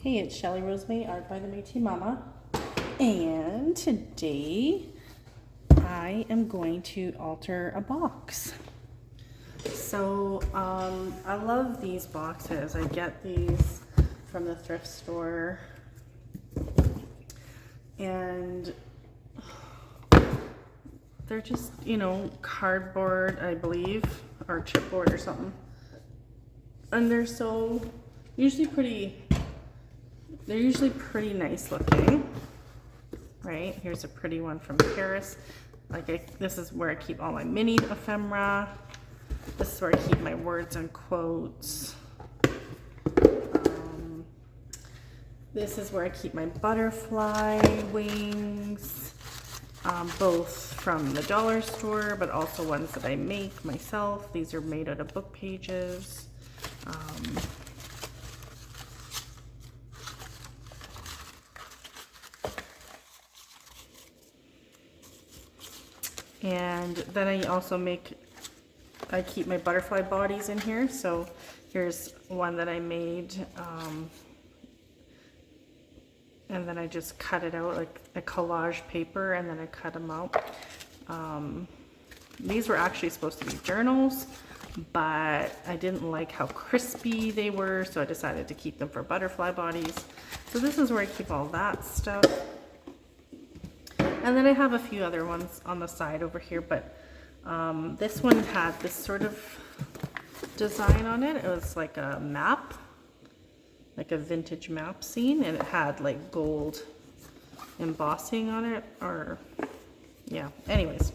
Hey, it's Shelly Rose May, Art by the Métis Mama, and today I am going to alter a box. So I love these boxes. I get these from the thrift store, and they're just, cardboard, I believe, or chipboard or something, and they're usually pretty nice looking, right? Here's a pretty one from Paris. This is where I keep all my mini ephemera. This is where I keep my words and quotes. This is where I keep my butterfly wings, both from the dollar store, but also ones that I make myself. These are made out of book pages. And then I keep my butterfly bodies in here. So here's one that I made, and then I just cut it out like a collage paper, and then I cut them out. These were actually supposed to be journals, but I didn't like how crispy they were, so I decided to keep them for butterfly bodies. So this is where I keep all that stuff. And then I have a few other ones on the side over here, but this one had this sort of design on it. It was like a map, like a vintage map scene, and it had like gold embossing on it, or yeah, anyways.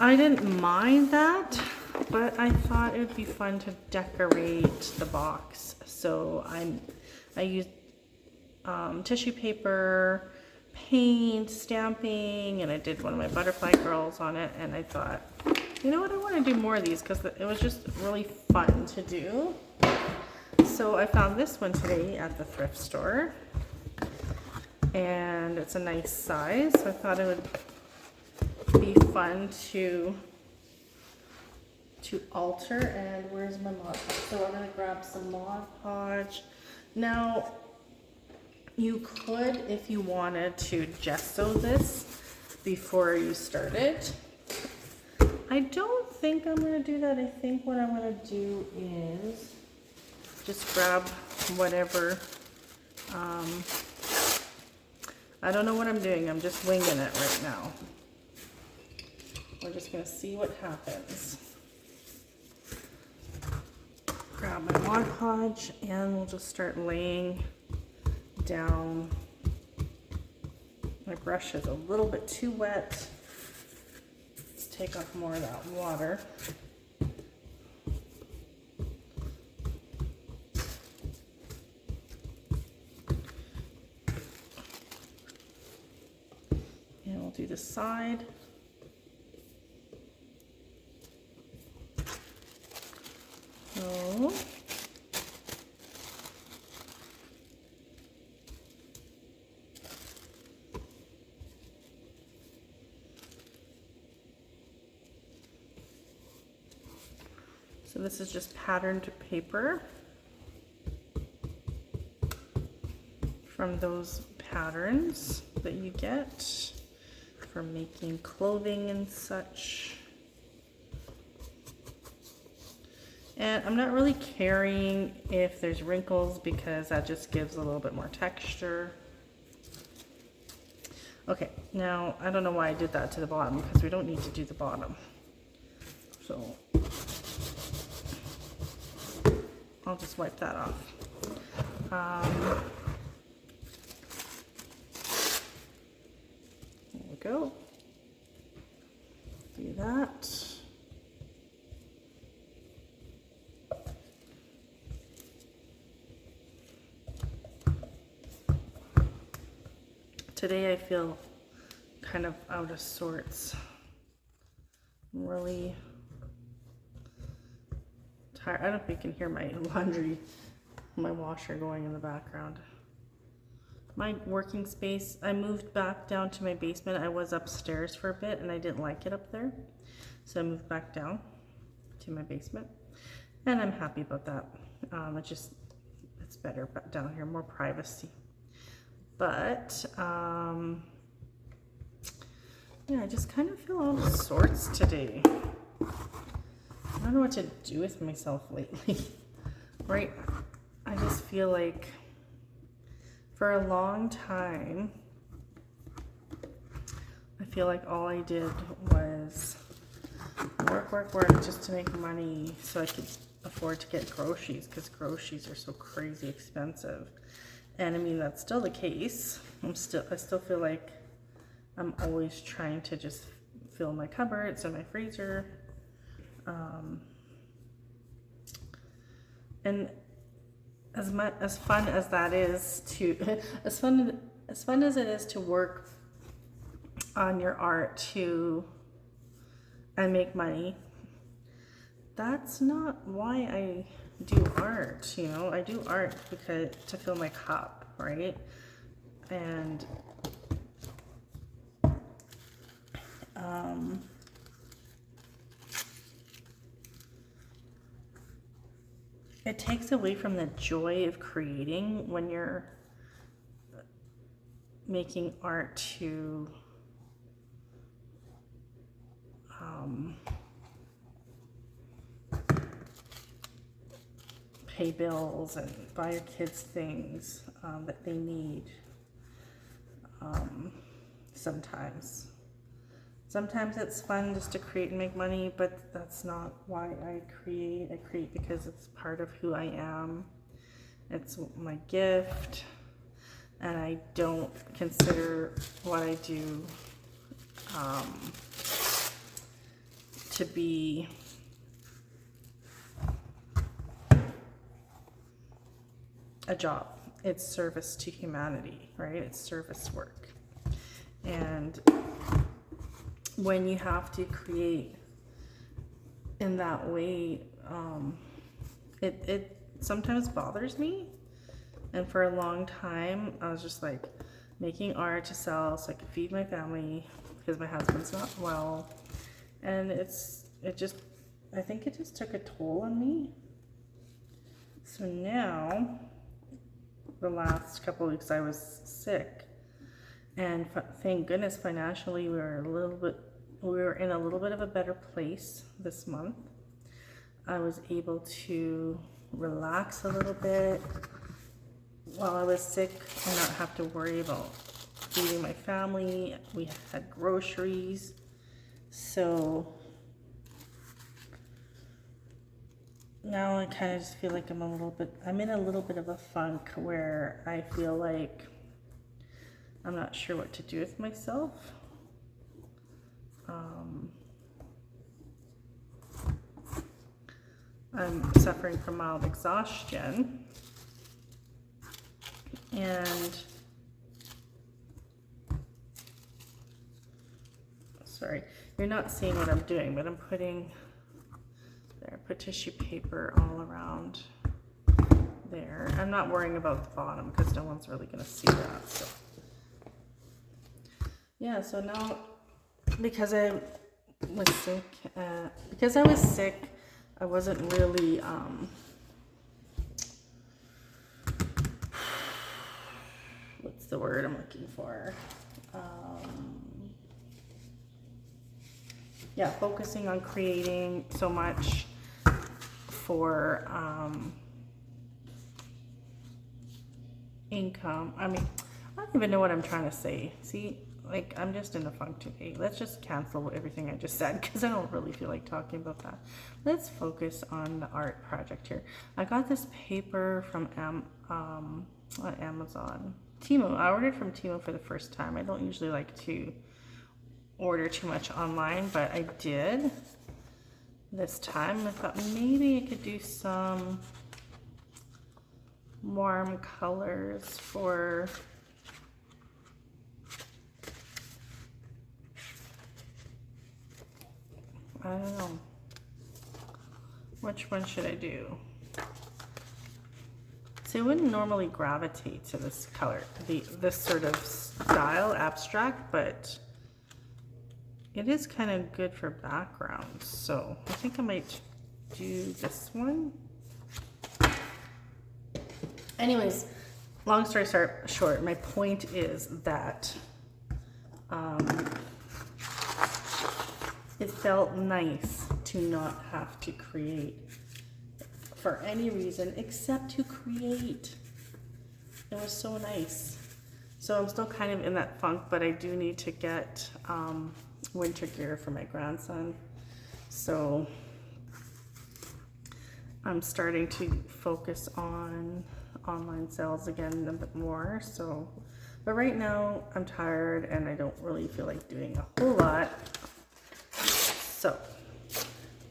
I didn't mind that, but I thought it would be fun to decorate the box. So I used tissue paper, paint, stamping, and I did one of my butterfly girls on it, and I thought, you know what, I want to do more of these because it was just really fun to do. So I found this one today at the thrift store, and it's a nice size, so I thought it would be fun to alter. And where's my Mod Podge? So I'm going to grab some Mod Podge. Now, you could, if you wanted to, gesso this before you started. I don't think I'm going to do that. I think what I'm going to do is just grab whatever. I don't know what I'm doing. I'm just winging it right now. We're just going to see what happens. Grab my Mod Podge, and we'll just start laying down. My brush is a little bit too wet. Let's take off more of that water. And we'll do the side. So this is just patterned paper from those patterns that you get for making clothing and such. And I'm not really caring if there's wrinkles because that just gives a little bit more texture. Okay, now I don't know why I did that to the bottom because we don't need to do the bottom. So I'll just wipe that off. There we go. Do that. Today I feel kind of out of sorts. I'm really tired. I don't know if you can hear my laundry, my washer going in the background. My working space, I moved back down to my basement. I was upstairs for a bit and I didn't like it up there. So I moved back down to my basement, and I'm happy about that. It's it's better down here, more privacy. But yeah, I just kind of feel out of sorts today. I don't know what to do with myself lately. Right? I just feel like for a long time, I feel like all I did was work just to make money so I could afford to get groceries, because groceries are so crazy expensive. And I mean, that's still the case. I still feel like I'm always trying to just fill my cupboards and my freezer. And as fun as that is to, as fun as it is to work on your art and make money, that's not why I do art. You know, I do art because to fill my cup, right? And it takes away from the joy of creating when you're making art to pay bills and buy your kids things that they need. Sometimes it's fun just to create and make money, but that's not why I create. I create because it's part of who I am. It's my gift, and I don't consider what I do to be a job. It's service to humanity, right? It's service work. And when you have to create in that way, it sometimes bothers me. And for a long time, I was just like making art to sell so I could feed my family because my husband's not well. And I think it just took a toll on me. So now, the last couple of weeks I was sick, and thank goodness financially we were in a little bit of a better place this month. I was able to relax a little bit while I was sick and not have to worry about feeding my family. We had groceries, so now I kind of just feel like I'm in a little bit of a funk where I feel like I'm not sure what to do with myself. I'm suffering from mild exhaustion, and sorry, you're not seeing what I'm doing, but I'm put tissue paper all around there. I'm not worrying about the bottom because no one's really going to see that. So yeah, so now because I was sick, I wasn't really what's the word I'm looking for? Yeah, focusing on creating so much for income. I mean, I don't even know what I'm trying to say. See, like, I'm just in a funk today. Let's just cancel everything I just said because I don't really feel like talking about that. Let's focus on the art project here. I got this paper from Amazon. Temu. I ordered from Temu for the first time. I don't usually like to order too much online, but I did this time. I thought maybe I could do some warm colors for I don't know. Which one should I do? So I wouldn't normally gravitate to this color, this sort of style, abstract, but it is kind of good for backgrounds. So I think I might do this one. Anyways, long story short, my point is that it felt nice to not have to create for any reason except to create. It was so nice. So I'm still kind of in that funk, but I do need to get winter gear for my grandson. So I'm starting to focus on online sales again a bit more. So, but right now I'm tired and I don't really feel like doing a whole lot. So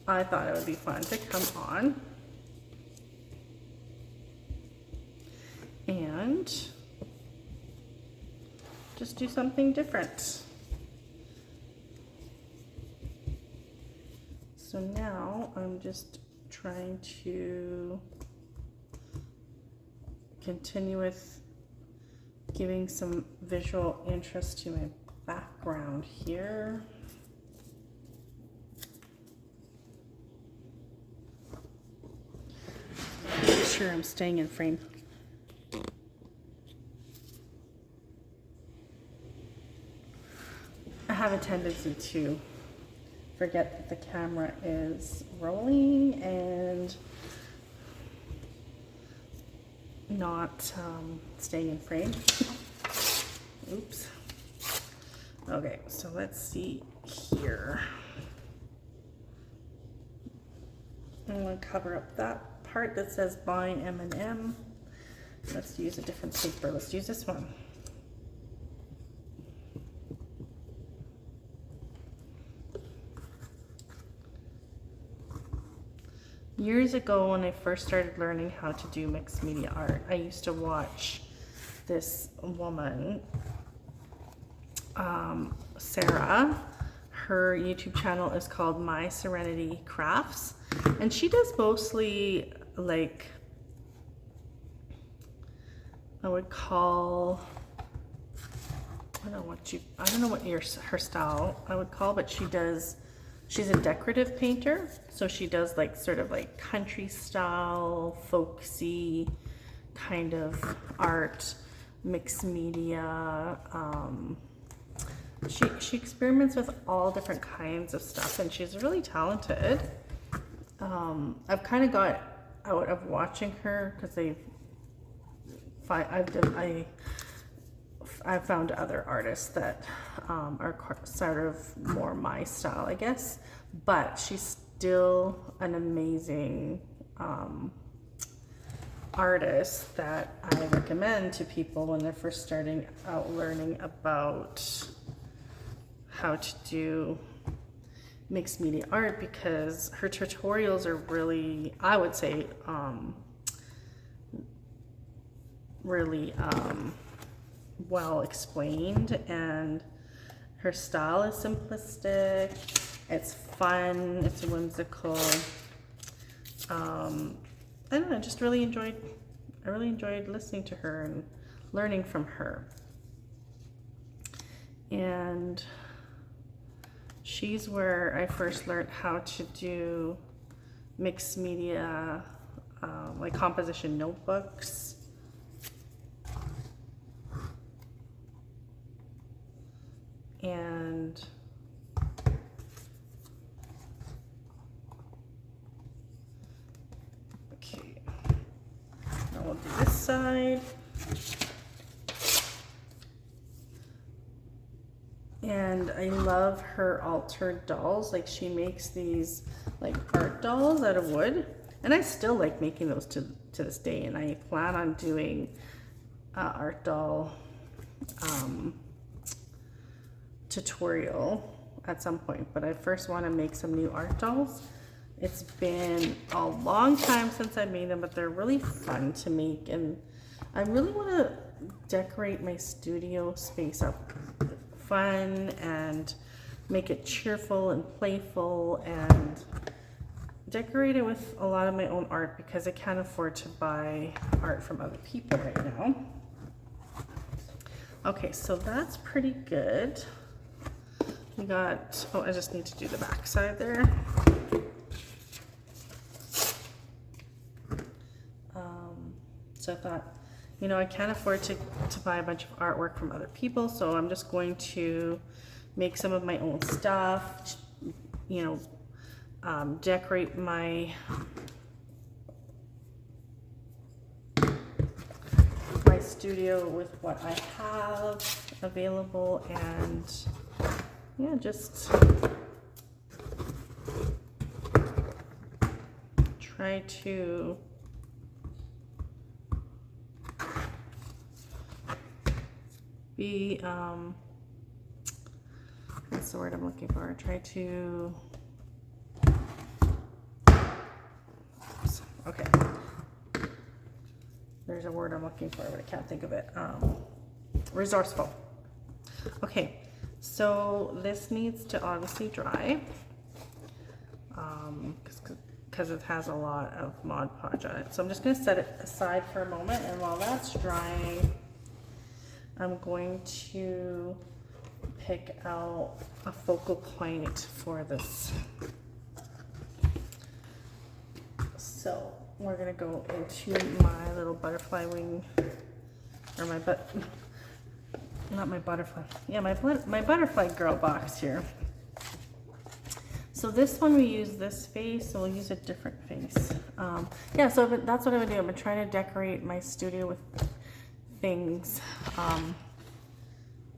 I thought it would be fun to come on and just do something different. So now I'm just trying to continue with giving some visual interest to my background here. Make sure I'm staying in frame. I have a tendency to forget that the camera is rolling and not staying in frame. Oops. Okay, so let's see here. I'm going to cover up that part that says buying M&M. Let's use a different paper. Let's use this one. Years ago, when I first started learning how to do mixed media art, I used to watch this woman, Sarah. Her YouTube channel is called My Serenity Crafts, and she does mostly like, I would call, I don't know what her style I would call, but she's a decorative painter, so she does like sort of like country style, folksy kind of art, mixed media. She experiments with all different kinds of stuff, and she's really talented. I've kind of got out of watching her because I've found other artists that are sort of more my style, I guess, but she's still an amazing artist that I recommend to people when they're first starting out learning about how to do mixed media art, because her tutorials are really, I would say, really well explained, and her style is simplistic, it's fun, it's whimsical. I don't know, I really enjoyed listening to her and learning from her. And she's where I first learned how to do mixed media, like composition notebooks. And okay, now we'll do this side. And I love her altered dolls. Like, she makes these like art dolls out of wood, and I still like making those to this day, and I plan on doing art doll tutorial at some point, but I first want to make some new art dolls. It's been a long time since I made them, but they're really fun to make, and I really want to decorate my studio space up fun and make it cheerful and playful, and decorate it with a lot of my own art, because I can't afford to buy art from other people right now. Okay, so that's pretty good. We got, oh, I just need to do the back side there. So I thought, you know, I can't afford to buy a bunch of artwork from other people, so I'm just going to make some of my own stuff, you know, decorate my studio with what I have available, and yeah, just try to be what's the word I'm looking for? Try to okay. There's a word I'm looking for, but I can't think of it. Resourceful. Okay, so this needs to obviously dry because it has a lot of Mod Podge on it. So I'm just going to set it aside for a moment, and while that's drying, I'm going to pick out a focal point for this. So we're gonna go into my little butterfly wing, or not my butterfly, yeah, my butterfly girl box here. So this one we use this face, so we'll use a different face. Yeah, so that's what I'm gonna do. I'm trying to decorate my studio with things.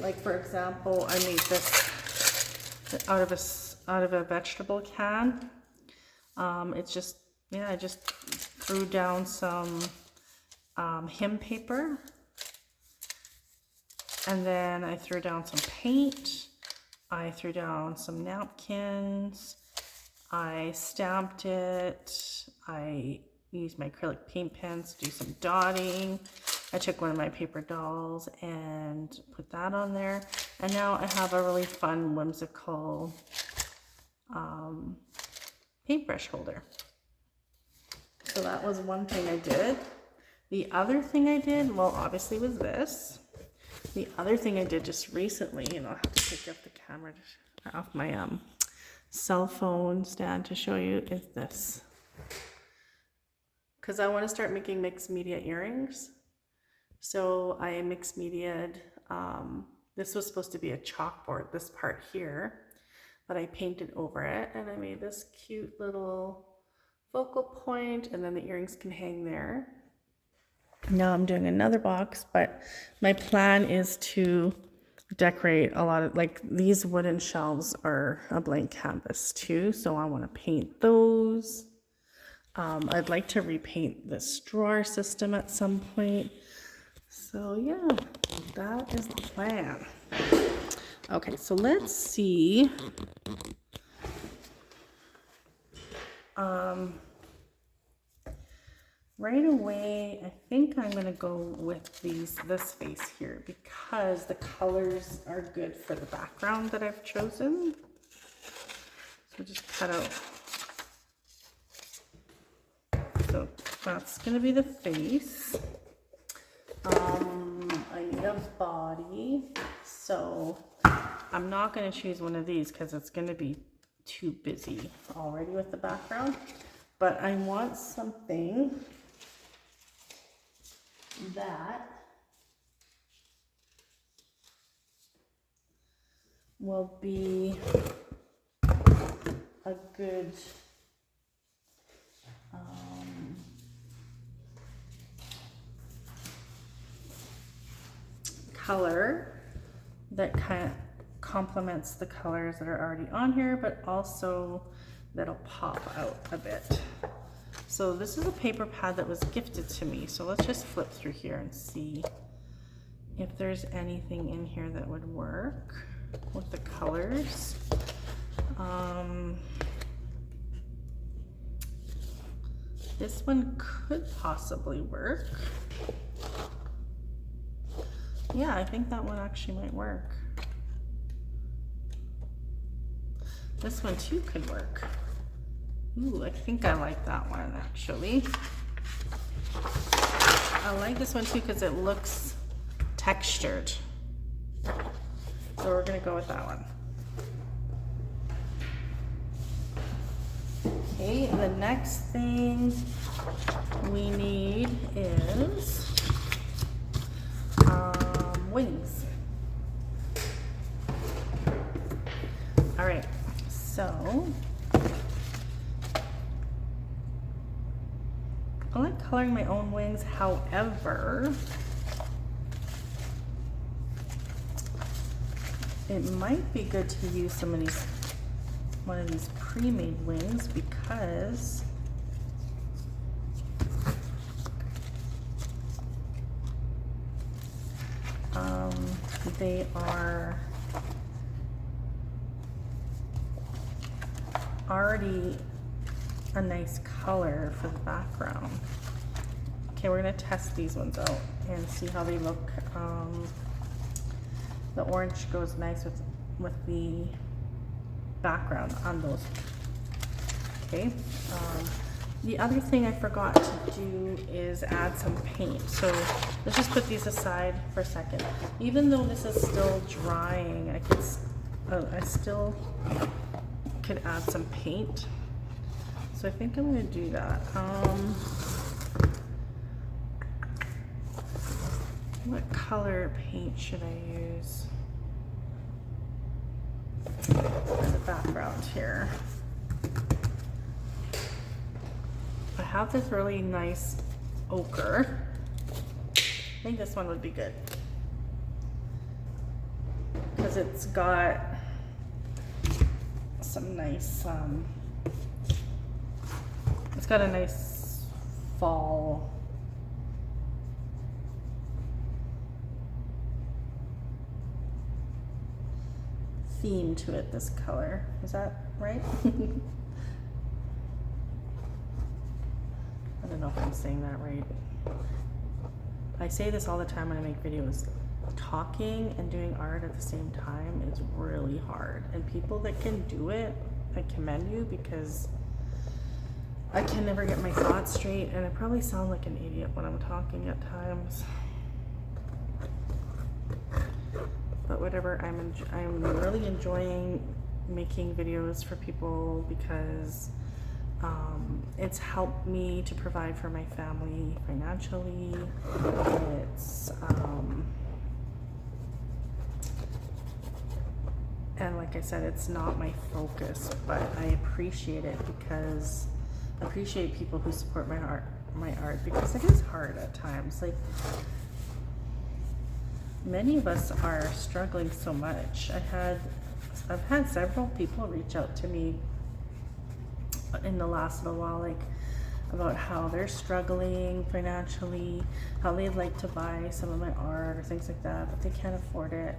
Like for example, I made this out of a vegetable can. It's just, yeah, I just threw down some hymn paper, and then I threw down some paint. I threw down some napkins. I stamped it. I used my acrylic paint pens to do some dotting. I took one of my paper dolls and put that on there. And now I have a really fun, whimsical paintbrush holder. So that was one thing I did. The other thing I did, well, obviously was this. The other thing I did just recently, and I'll have to take up the camera off my cell phone stand to show you, is this. Because I want to start making mixed media earrings. So I mixed media'd, this was supposed to be a chalkboard, this part here, but I painted over it, and I made this cute little focal point, and then the earrings can hang there. Now I'm doing another box, but my plan is to decorate a lot of, like, these wooden shelves are a blank canvas too, so I want to paint those. I'd like to repaint this drawer system at some point. So yeah, that is the plan. Okay, so let's see. Right away, I think I'm gonna go with this face here because the colors are good for the background that I've chosen. So just cut out. So that's gonna be the face. I need a body, so I'm not gonna choose one of these because it's gonna be too busy already with the background. But I want something that will be a good color that kind of complements the colors that are already on here, but also that'll pop out a bit. So this is a paper pad that was gifted to me. So let's just flip through here and see if there's anything in here that would work with the colors. This one could possibly work. Yeah, I think that one actually might work. This one too could work. Ooh, I think I like that one actually. I like this one too because it looks textured. So we're gonna go with that one. Okay, the next thing we need is wings. All right, so I like coloring my own wings. However, it might be good to use one of these pre-made wings because they are already a nice color for the background. Okay, we're gonna test these ones out and see how they look. The orange goes nice with the background on those. Okay. The other thing I forgot to do is add some paint. So let's just put these aside for a second. Even though this is still drying, I still could add some paint. So I think I'm gonna do that. What color paint should I use for the background here? I have this really nice ochre. I think this one would be good because it's got some nice, it's got a nice fall theme to it, this color. Is that right? I don't know if I'm saying that right. I say this all the time when I make videos. Talking and doing art at the same time is really hard. And people that can do it, I commend you because I can never get my thoughts straight and I probably sound like an idiot when I'm talking at times. But whatever, I'm really enjoying making videos for people because it's helped me to provide for my family financially. It's and like I said, it's not my focus, but I appreciate it because I appreciate people who support my art because it is hard at times. Like, many of us are struggling so much. I've had several people reach out to me in the last little while, like about how they're struggling financially, how they'd like to buy some of my art or things like that, but they can't afford it.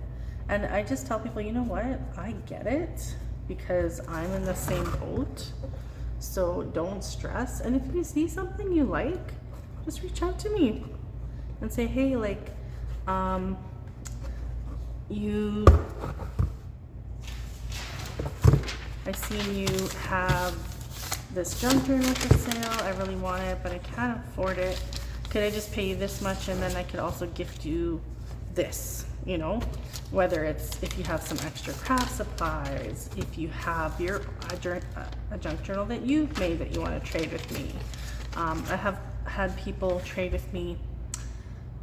And I just tell people, you know what? I get it because I'm in the same boat. So don't stress. And if you see something you like, just reach out to me and say, hey, like, I seen you have this junk journal for sale. I really want it, but I can't afford it. Could I just pay you this much and then I could also gift you this, you know? Whether it's if you have some extra craft supplies, if you have a junk journal that you've made that you want to trade with me. I have had people trade with me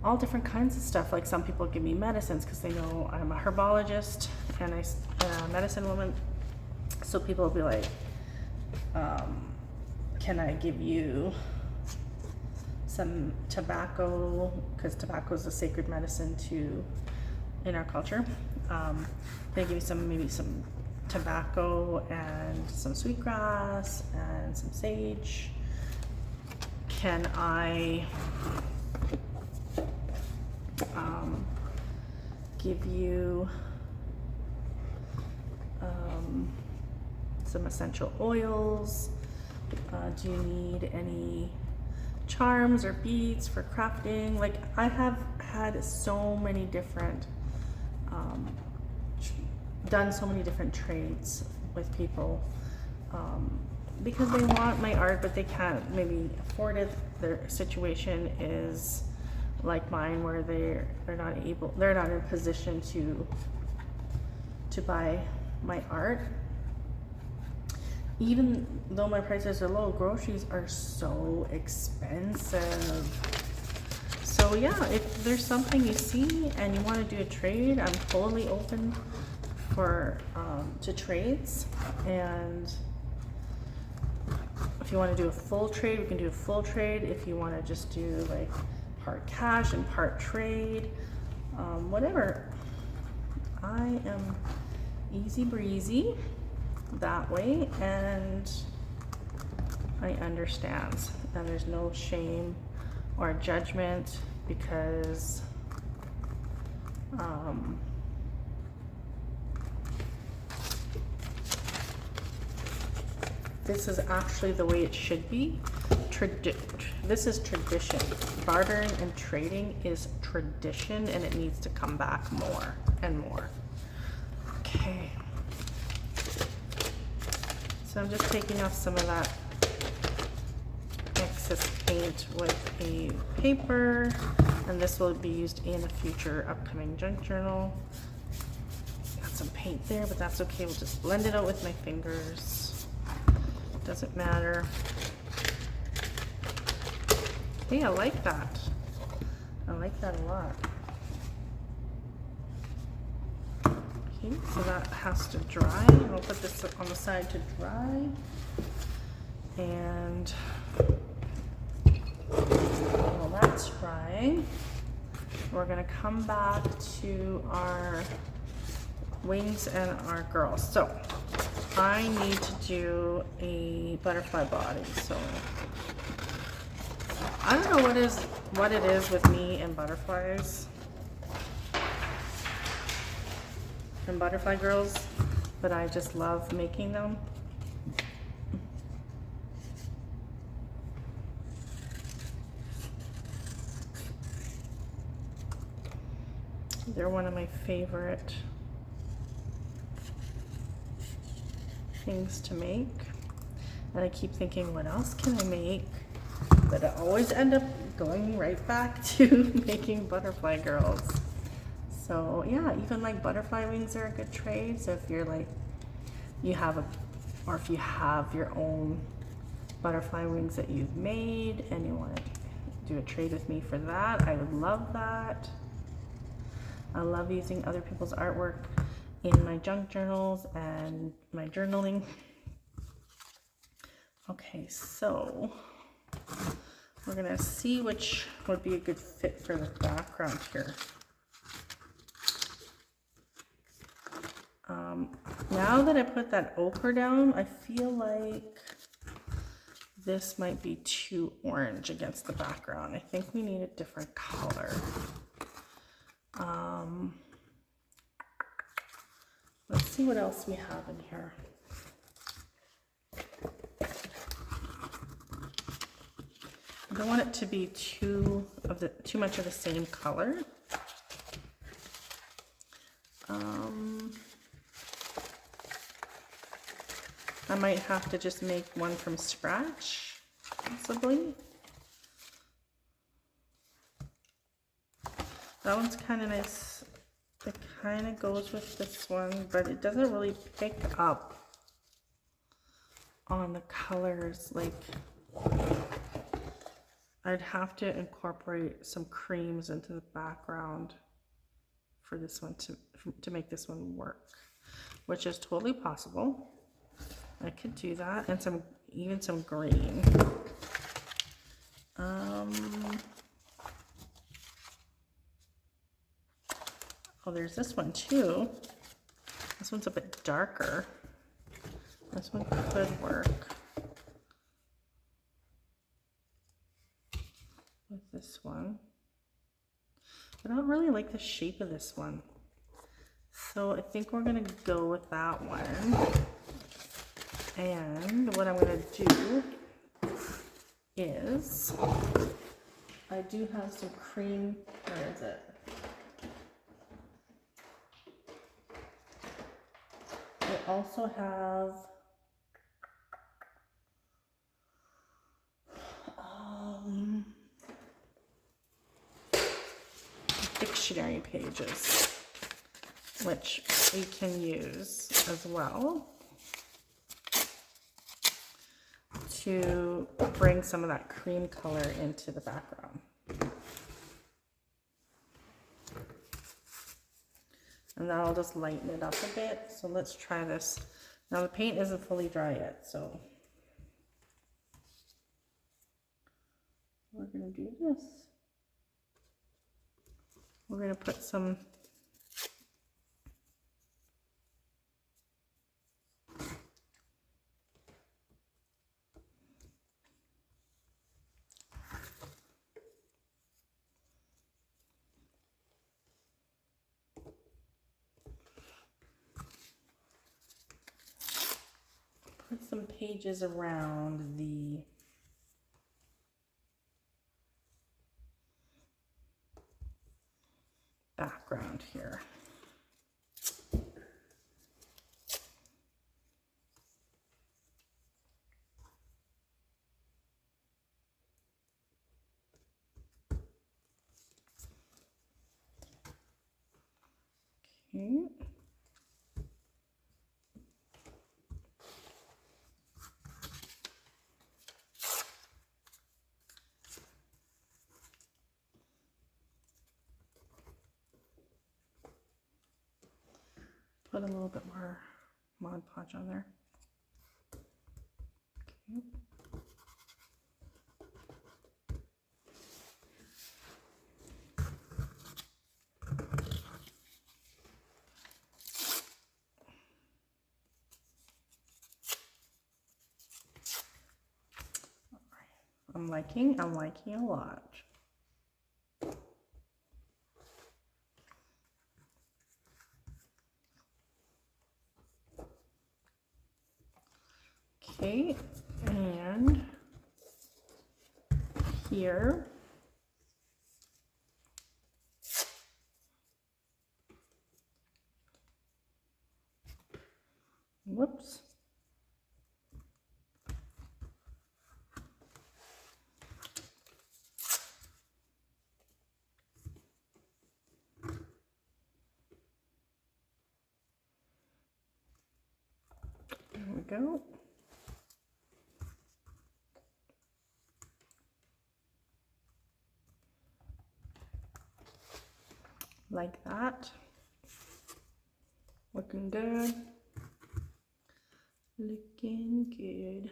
all different kinds of stuff. Like some people give me medicines because they know I'm a herbologist and I'm a medicine woman. So people will be like, can I give you some tobacco? Because tobacco is a sacred medicine in our culture. They give you maybe some tobacco and some sweetgrass and some sage. Can I give you some essential oils? Do you need any charms or beads for crafting? Like, I have had so many different done so many different trades with people because they want my art but they can't maybe afford it. Their situation is like mine where they're not in a position to buy my art. even though my prices are low, groceries are so expensive. So yeah, if there's something you see and you want to do a trade, I'm totally open for to trades. And if you want to do a full trade, we can do a full trade. If you want to just do like part cash and part trade, whatever. I am easy breezy that way, and I understand. And there's no shame or judgment, because this is actually the way it should be. This is tradition. Bartering and trading is tradition, and it needs to come back more and more. Okay. So I'm just taking off some of that excess paint with a paper, and this will be used in a future upcoming junk journal. Got some paint there, but that's okay. We'll just blend it out with my fingers. Doesn't matter. Hey, I like that. I like that a lot. Okay, so that has to dry. I'll put this on the side to dry. And while that's drying, we're gonna come back to our wings and our girls. So I need to do a butterfly body. So I don't know what it is with me and butterflies and butterfly girls, but I just love making them. They're one of my favorite things to make. And I keep thinking, what else can I make? But I always end up going right back to making butterfly girls. So yeah, even like butterfly wings are a good trade. So if you're like, if you have your own butterfly wings that you've made and you want to do a trade with me for that, I would love that. I love using other people's artwork in my junk journals and my journaling. Okay, so we're gonna see which would be a good fit for the background here. Now that I put that ochre down, I feel like this might be too orange against the background. I think we need a different color. Let's see what else we have in here. I don't want it to be too much of the same color. I might have to just make one from scratch, possibly. That one's kind of nice. It kind of goes with this one, but it doesn't really pick up on the colors. Like, I'd have to incorporate some creams into the background for this one to make this one work, which is totally possible. I could do that, and even some green. Oh, there's this one too. This one's a bit darker. This one could work with this one. I don't really like the shape of this one, so I think we're gonna go with that one. And what I'm gonna do is, I do have some cream. Where is it? I also have dictionary pages, which we can use as well. to bring some of that cream color into the background. And that'll just lighten it up a bit. So let's try this. Now the paint isn't fully dry yet, so we're gonna do this. We're gonna put some pages around the background here. Okay. Put a little bit more Mod Podge on there. Okay. I'm liking a lot. Okay, and here, whoops. There we go. Like that. Looking good. Looking good.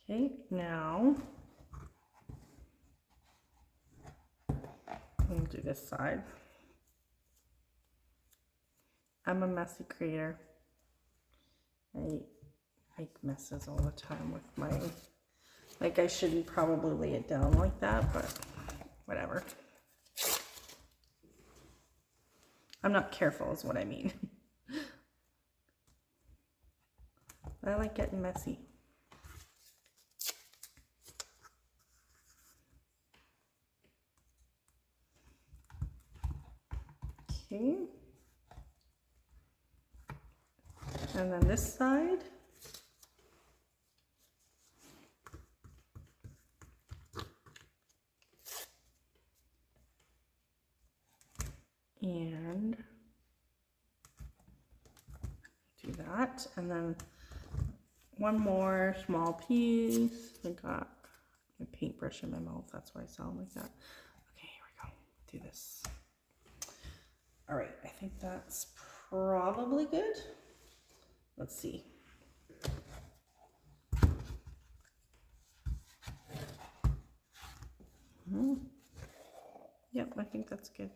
Okay, now we'll do this side. I'm a messy creator. I make messes all the time with my, like I shouldn't probably lay it down like that, but whatever. I'm not careful is what I mean. I like getting messy. Okay. And then this side. And do that. And then one more small piece. I got my paintbrush in my mouth. That's why I sound like that. Okay, here we go. Do this. All right, I think that's probably good. Let's see. Yep, I think that's good.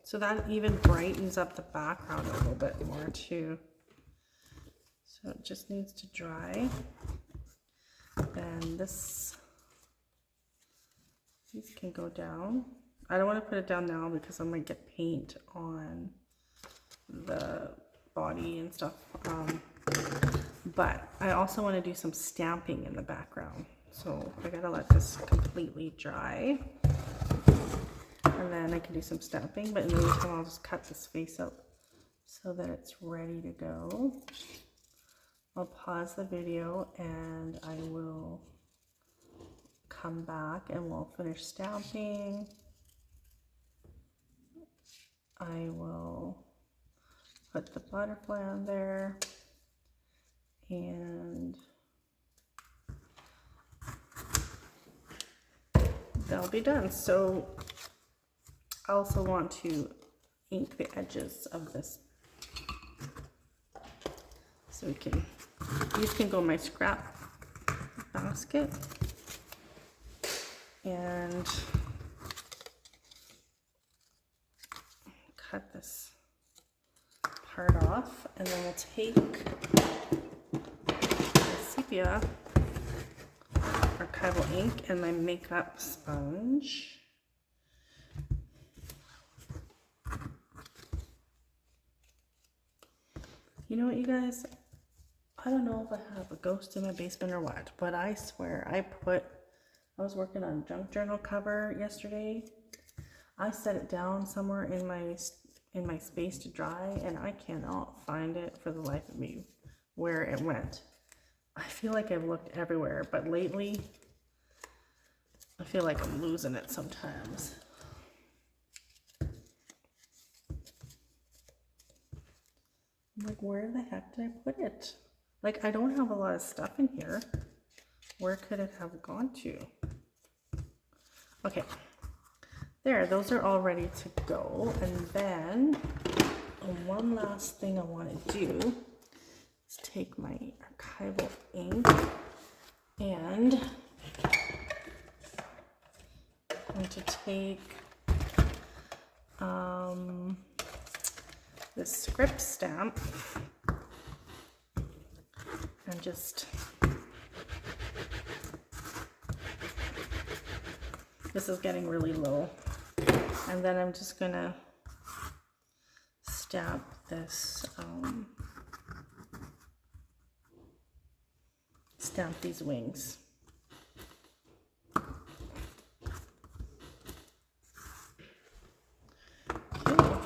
So that even brightens up the background a little bit more too. So it just needs to dry. Then these can go down. I don't want to put it down now because I might get paint on the body and stuff. But I also want to do some stamping in the background. So I gotta let this completely dry. And then I can do some stamping, but in the meantime I'll just cut this face out so that it's ready to go. I'll pause the video and I will come back and we'll finish stamping. put the butterfly on there, and that'll be done. So I also want to ink the edges of this, so these can go in my scrap basket, and cut this part off, and then we'll take the sepia archival ink and my makeup sponge. You know what, you guys? I don't know if I have a ghost in my basement or what, but I swear I was working on a junk journal cover yesterday. I set it down somewhere in my space to dry, and I cannot find it for the life of me where it went. I feel like I've looked everywhere, but lately I feel like I'm losing it sometimes. I'm like, where the heck did I put it? Like, I don't have a lot of stuff in here. Where could it have gone to? Okay, there, those are all ready to go. And then one last thing I want to do is take my archival ink, and I'm going to take this script stamp and just, this is getting really low, and then I'm just gonna stamp this, stamp these wings. Okay.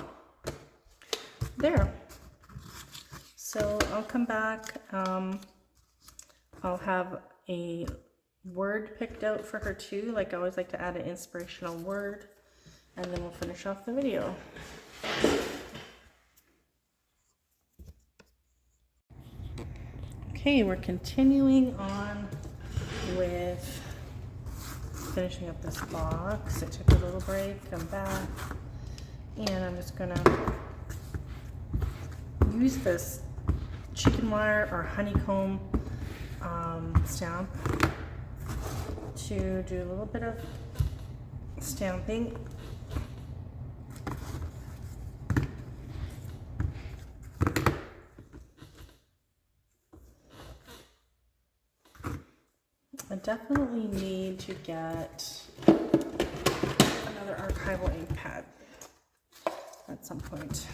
There. So I'll come back. I'll have a word picked out for her too. Like, I always like to add an inspirational word, and then we'll finish off the video. Okay, we're continuing on with finishing up this box. It took a little break. I'm back, and I'm just gonna use this chicken wire or honeycomb stamp to do a little bit of stamping. I definitely need to get another archival ink pad at some point.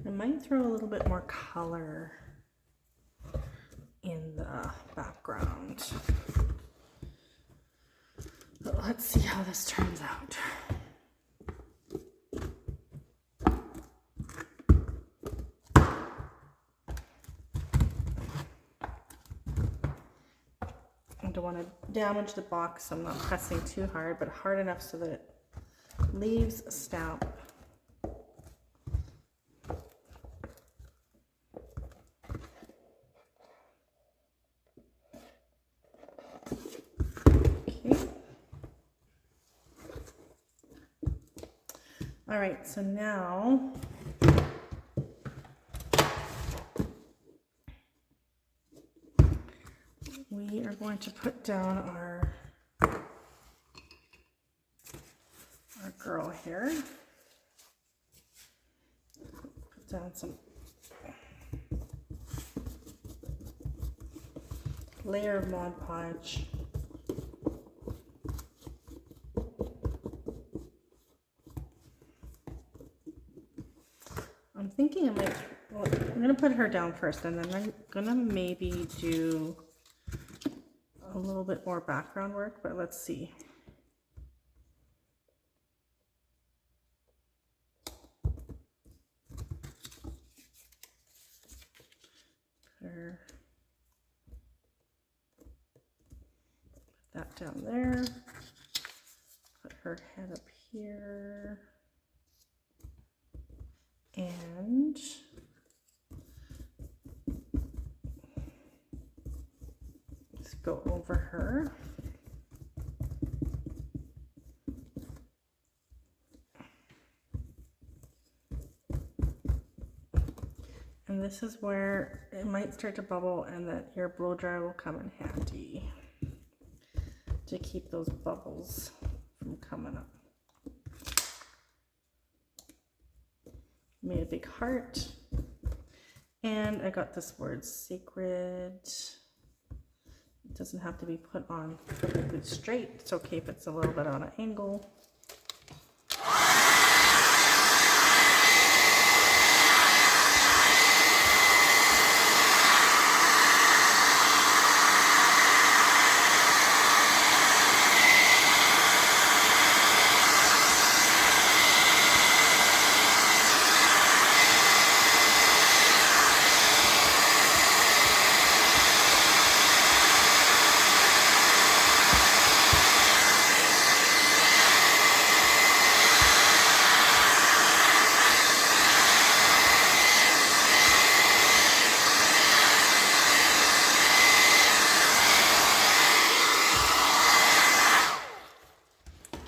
I might throw a little bit more color in the background. But let's see how this turns out. I don't want to damage the box, so I'm not pressing too hard, but hard enough so that it leaves a stamp. All right, so now we are going to put down our girl here. Put down some layer of Mod Podge. I'm thinking I might, well, I'm gonna put her down first, and then I'm gonna maybe do a little bit more background work, but let's see. her, put that down there, put her head up here, and let's go over her. And this is where it might start to bubble, and that your blow dryer will come in handy to keep those bubbles from coming up. Made a big heart, and I got this word sacred. It doesn't have to be put on perfectly straight. It's okay if it's a little bit on an angle.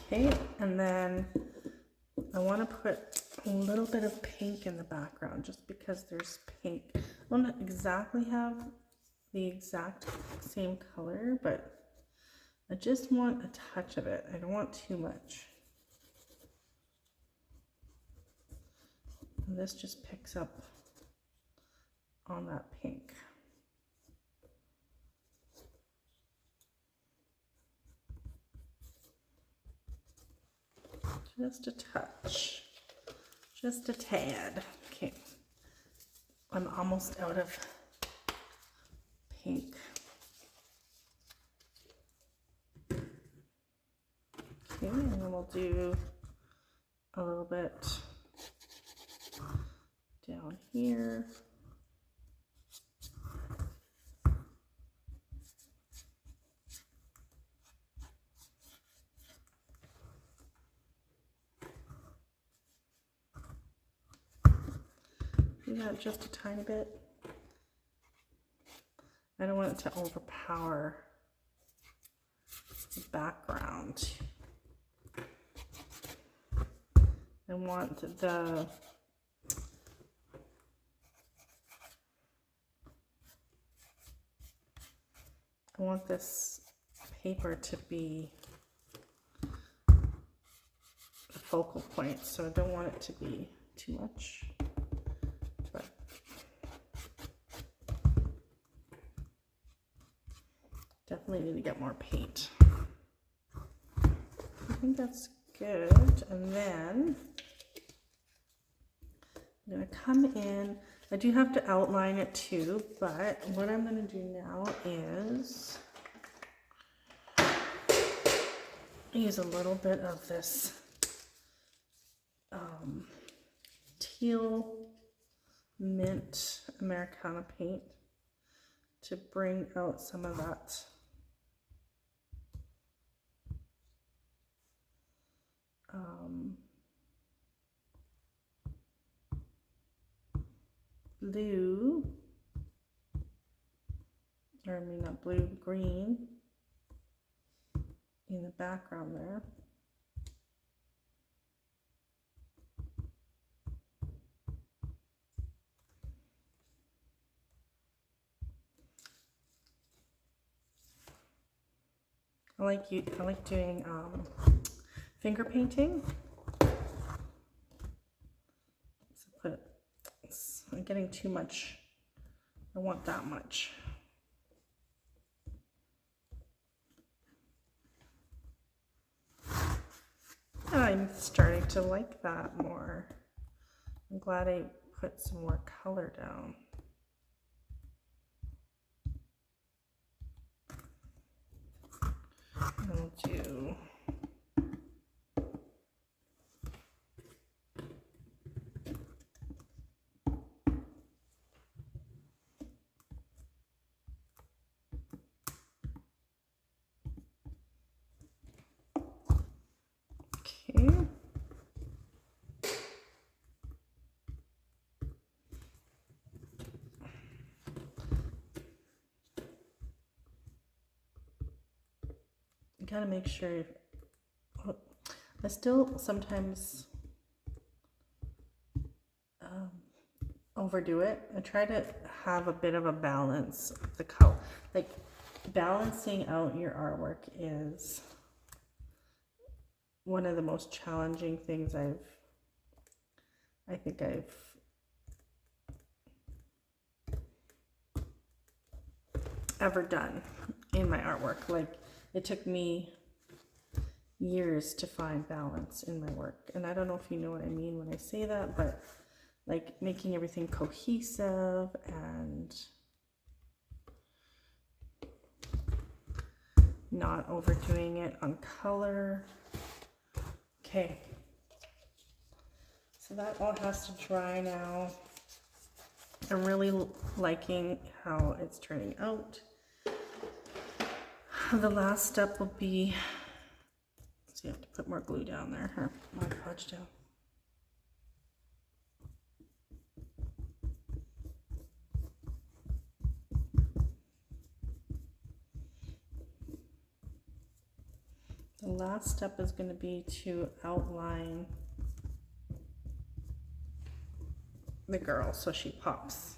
Okay, and then I want to put a little bit of pink in the background just because there's pink. I don't exactly have the exact same color, but I just want a touch of it. I don't want too much. And this just picks up on that pink. Just a touch, just a tad. Okay, I'm almost out of pink. Okay, and then we'll do a little bit down here. Do that just a tiny bit. I don't want it to overpower the background. I want this paper to be the focal point, so I don't want it to be too much. But definitely need to get more paint. I think that's good. And then I'm going to come in. I do have to outline it too, but what I'm going to do now is use a little bit of this teal mint Americana paint to bring out some of that blue, or I mean not blue, green in the background there. I like doing finger painting. So I'm getting too much. I want that much. I'm starting to like that more. I'm glad I put some more color down. I'll do gotta make sure. I still sometimes overdo it. I try to have a bit of a balance of the color. Like balancing out your artwork is one of the most challenging things I think I've ever done in my artwork. Like it took me years to find balance in my work. And I don't know if you know what I mean when I say that, but like making everything cohesive and not overdoing it on color. Okay. So that all has to dry now. I'm really liking how it's turning out. The last step will be, so you have to put more glue down there, or Mod Podge down. The last step is going to be to outline the girl so she pops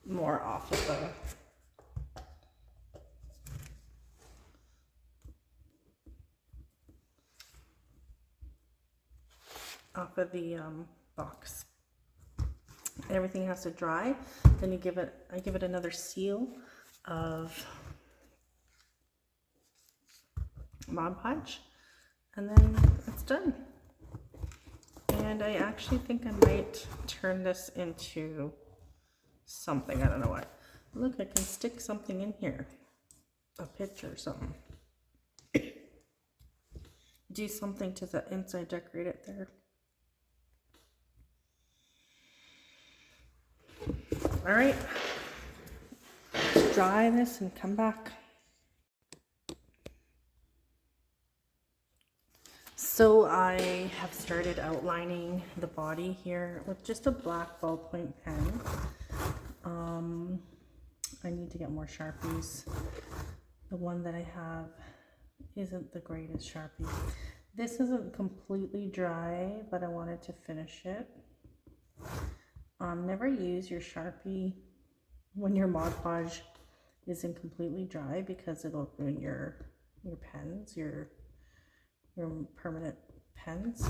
more off of the box. Everything has to dry. Then you give it, I give it another seal of Mod Podge, and then it's done. And I actually think I might turn this into something. I don't know what. Look, I can stick something in here, a picture or something. Do something to the inside, decorate it there. All right, let's dry this and come back. So I have started outlining the body here with just a black ballpoint pen. I need to get more Sharpies. The one that I have isn't the greatest Sharpie. This isn't completely dry, but I wanted to finish it. Never use your Sharpie when your Mod Podge isn't completely dry, because it'll ruin your pens, your permanent pens.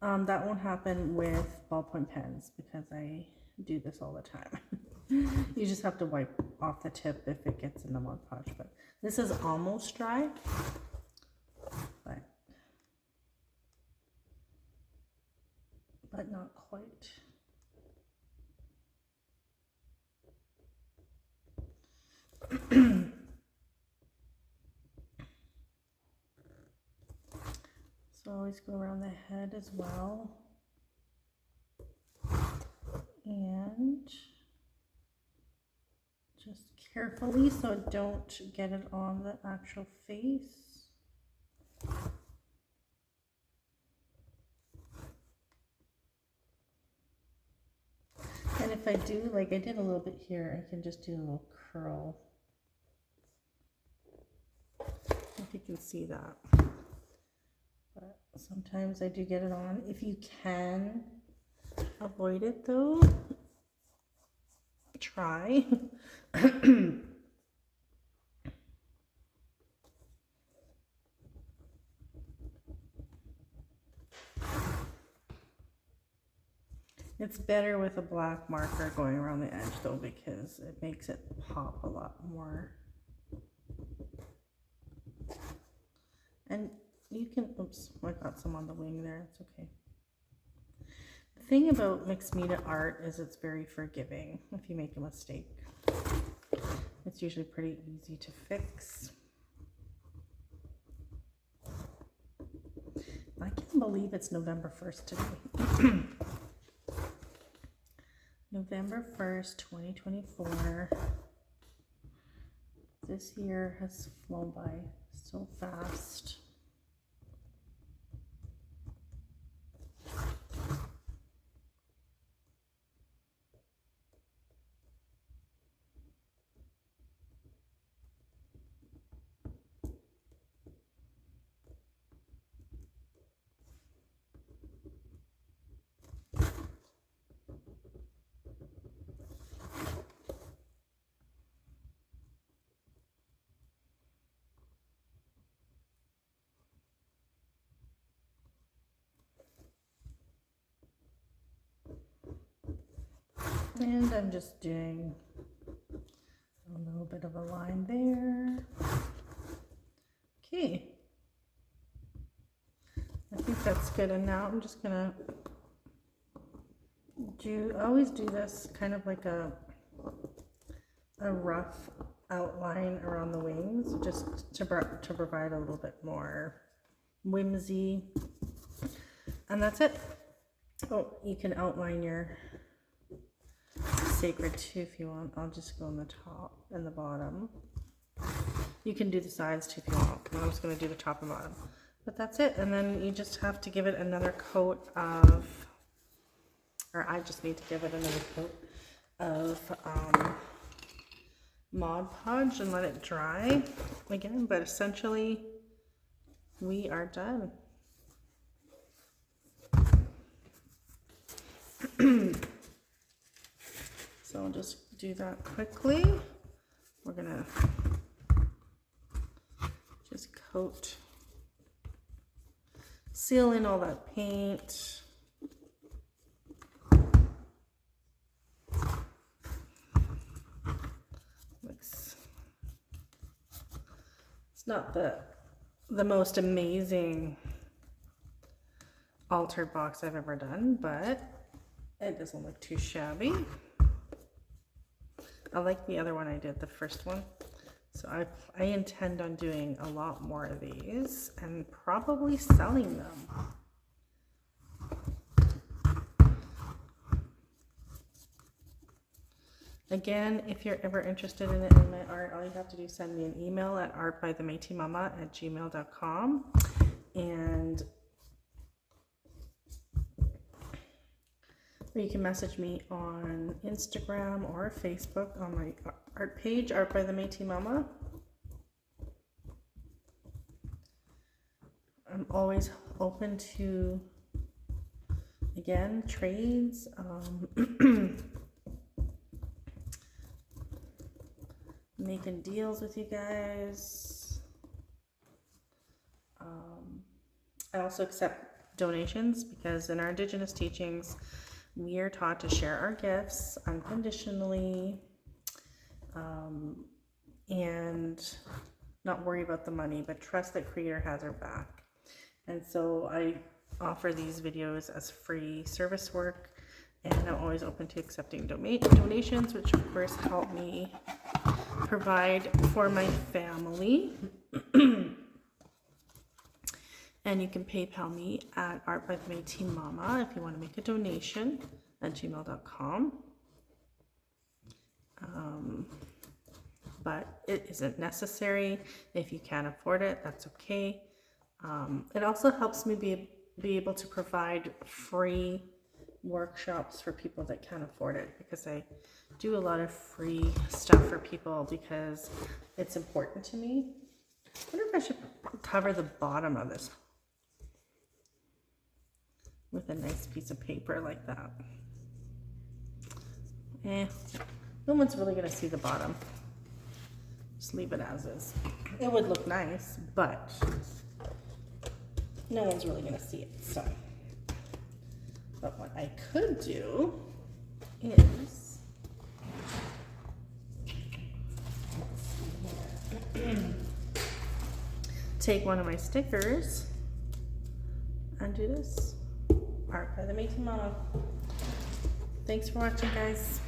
That won't happen with ballpoint pens because I do this all the time. You just have to wipe off the tip if it gets in the Mod Podge. But this is almost dry, but not quite. So always go around the head as well. And just carefully so I don't get it on the actual face. And if I do, like I did a little bit here, I can just do a little curl. If you can see that. But sometimes I do get it on. If you can avoid it though, try. It's better with a black marker going around the edge though, because it makes it pop a lot more. And you can, oops, I got some on the wing there, it's okay. The thing about mixed media art is it's very forgiving if you make a mistake. It's usually pretty easy to fix. I can't believe it's November 1st today. November 1st, 2024. This year has flown by so fast. And I'm just doing a little bit of a line there. Okay. I think that's good. And now I'm just gonna I always do this kind of like a rough outline around the wings, just to provide a little bit more whimsy. And that's it. Oh, you can outline your sacred too if you want. I'll just go on the top and the bottom. You can do the sides too if you want. I'm just going to do the top and bottom. But that's it. And then you just have to give it another coat of, or I just need to give it another coat of Mod Podge and let it dry again. But essentially, we are done. So I'll just do that quickly. We're gonna just seal in all that paint. It's not the most amazing altered box I've ever done, but it doesn't look too shabby. I like the other one I did, the first one. So I intend on doing a lot more of these and probably selling them. Again, if you're ever interested in my art, all you have to do is send me an email at artbythemetimama@gmail.com, and or you can message me on Instagram or Facebook on my art page, Art by the Métis Mama. I'm always open to, again, trades. Making deals with you guys. I also accept donations because in our Indigenous teachings, we are taught to share our gifts unconditionally and not worry about the money, but trust that Creator has our back. And so I offer these videos as free service work, and I'm always open to accepting donations, which of course help me provide for my family. And you can PayPal me at artbythemétismama if you want to make a donation at gmail.com. But it isn't necessary. If you can't afford it, that's okay. It also helps me be able to provide free workshops for people that can't afford it, because I do a lot of free stuff for people because it's important to me. I wonder if I should cover the bottom of this with a nice piece of paper like that. No one's really gonna see the bottom. Just leave it as is. It would look nice, but no one's really gonna see it, so. But what I could do is, take one of my stickers and do this. Art by the Métis Mama. Thanks for watching, guys.